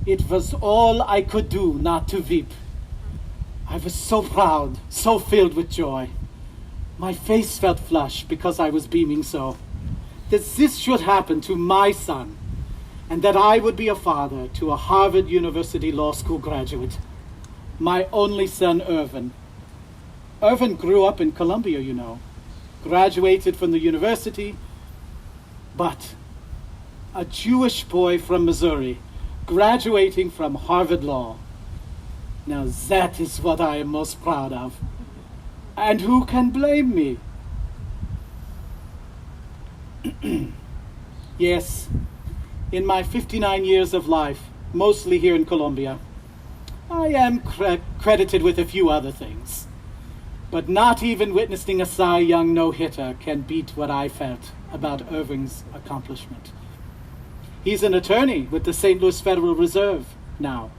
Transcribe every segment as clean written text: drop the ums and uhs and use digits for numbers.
It was all I could do not to weep. I was so proud, so filled with joy. My face felt flushed because I was beaming so. That this should happen to my son, and that I would be a father to a Harvard University Law School graduate. My only son, Irvin. Irvin grew up in Columbia, you know. Graduated from the university, but a Jewish boy from Missouri, graduating from Harvard Law. Now that is what I am most proud of. And who can blame me? Yes, in my 59 years of life, mostly here in Columbia, I am credited with a few other things. But not even witnessing a Cy Young no-hitter can beat what I felt about Irving's accomplishment. He's an attorney with the St. Louis Federal Reserve now.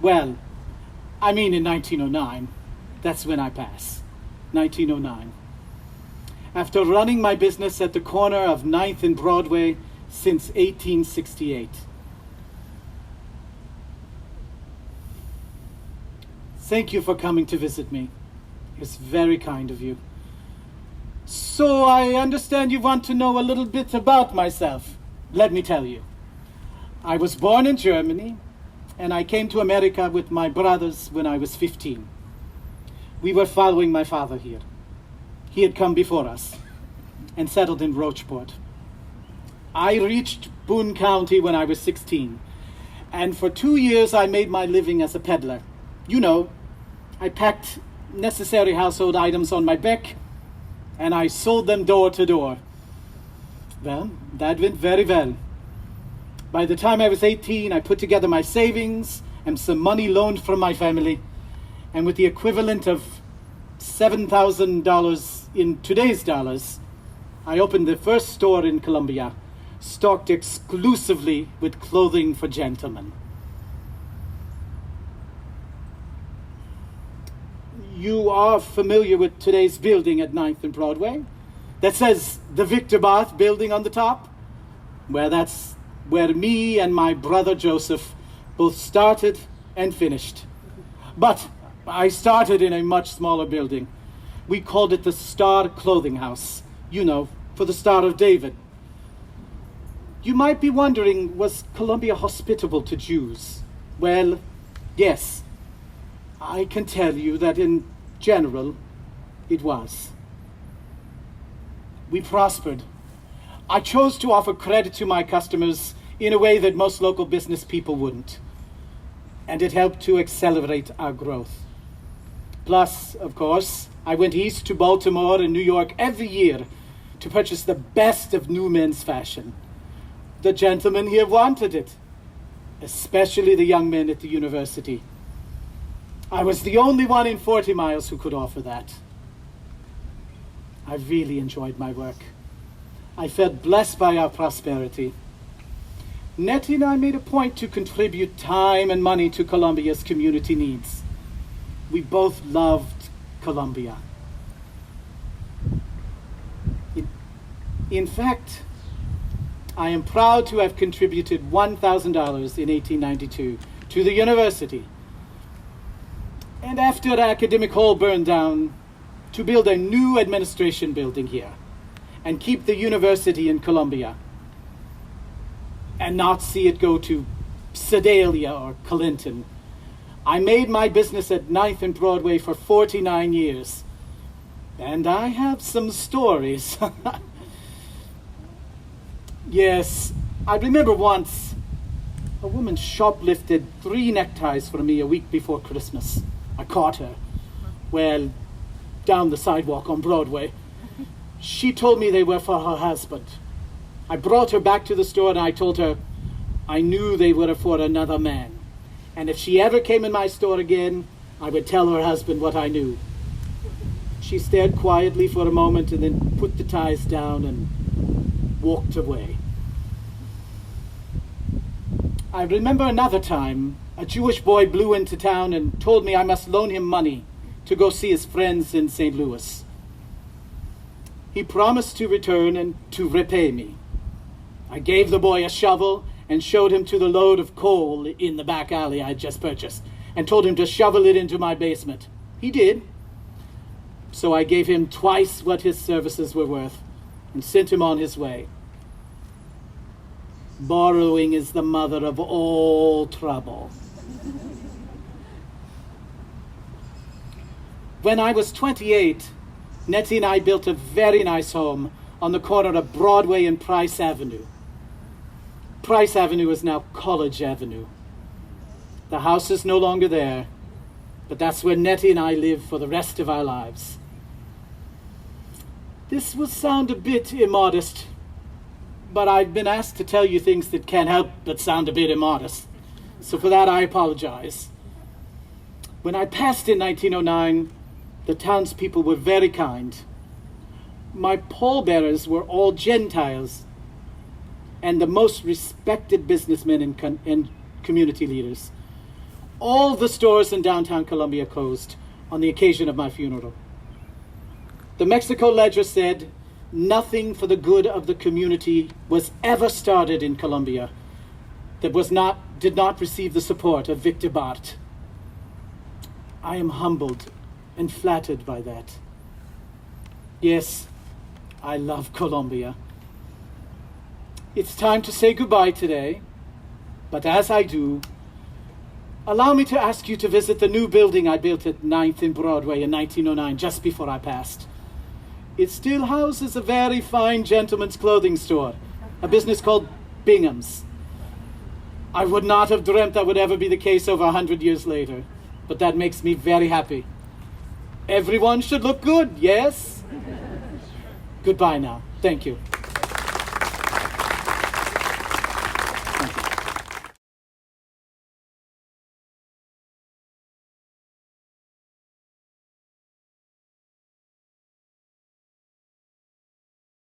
Well, I mean in 1909. That's when I pass. 1909. After running my business at the corner of 9th and Broadway since 1868. Thank you for coming to visit me. It's very kind of you. So I understand you want to know a little bit about myself. Let me tell you. I was born in Germany, and I came to America with my brothers when I was 15. We were following my father here. He had come before us and settled in Rocheport. I reached Boone County when I was 16, and for 2 years I made my living as a peddler. You know, I packed necessary household items on my back, and I sold them door to door. Well, that went very well. By the time I was 18, I put together my savings and some money loaned from my family, and with the equivalent of $7,000 in today's dollars, I opened the first store in Columbia, stocked exclusively with clothing for gentlemen. You are familiar with today's building at 9th and Broadway that says the Victor Barth building on the top? Well, that's where me and my brother Joseph both started and finished. But I started in a much smaller building. We called it the Star Clothing House, you know, for the Star of David. You might be wondering, was Columbia hospitable to Jews? Well, yes. I can tell you that in general, it was. We prospered. I chose to offer credit to my customers in a way that most local business people wouldn't. And it helped to accelerate our growth. Plus, of course, I went east to Baltimore and New York every year to purchase the best of new men's fashion. The gentlemen here wanted it, especially the young men at the university. I was the only one in 40 miles who could offer that. I really enjoyed my work. I felt blessed by our prosperity. Nettie and I made a point to contribute time and money to Columbia's community needs. We both loved Columbia. In fact, I am proud to have contributed $1,000 in 1892 to the university. And after Academic Hall burned down, to build a new administration building here and keep the university in Columbia and not see it go to Sedalia or Clinton. I made my business at 9th and Broadway for 49 years. And I have some stories. Yes, I remember once a woman shoplifted 3 neckties from me a week before Christmas. I caught her. Well, down the sidewalk on Broadway. She told me they were for her husband. I brought her back to the store and I told her I knew they were for another man. And if she ever came in my store again, I would tell her husband what I knew. She stared quietly for a moment and then put the ties down and walked away. I remember another time, a Jewish boy blew into town and told me I must loan him money to go see his friends in St. Louis. He promised to return and to repay me. I gave the boy a shovel and showed him to the load of coal in the back alley I had just purchased and told him to shovel it into my basement. He did. So I gave him twice what his services were worth and sent him on his way. Borrowing is the mother of all trouble. When I was 28, Nettie and I built a very nice home on the corner of Broadway and Price Avenue. Price Avenue is now College Avenue. The house is no longer there, but that's where Nettie and I live for the rest of our lives. This will sound a bit immodest, but I've been asked to tell you things that can't help but sound a bit immodest. So for that, I apologize. When I passed in 1909, the townspeople were very kind. My pallbearers were all Gentiles and the most respected businessmen and community leaders. All the stores in downtown Columbia closed on the occasion of my funeral. The Mexico Ledger said, nothing for the good of the community was ever started in Columbia that did not receive the support of Victor Barth. I am humbled and flattered by that. Yes, I love Columbia. It's time to say goodbye today, but as I do, allow me to ask you to visit the new building I built at 9th and Broadway in 1909, just before I passed. It still houses a very fine gentleman's clothing store, a business called Bingham's. I would not have dreamt that would ever be the case over 100 years later, but that makes me very happy. Everyone should look good, yes? Goodbye now. Thank you.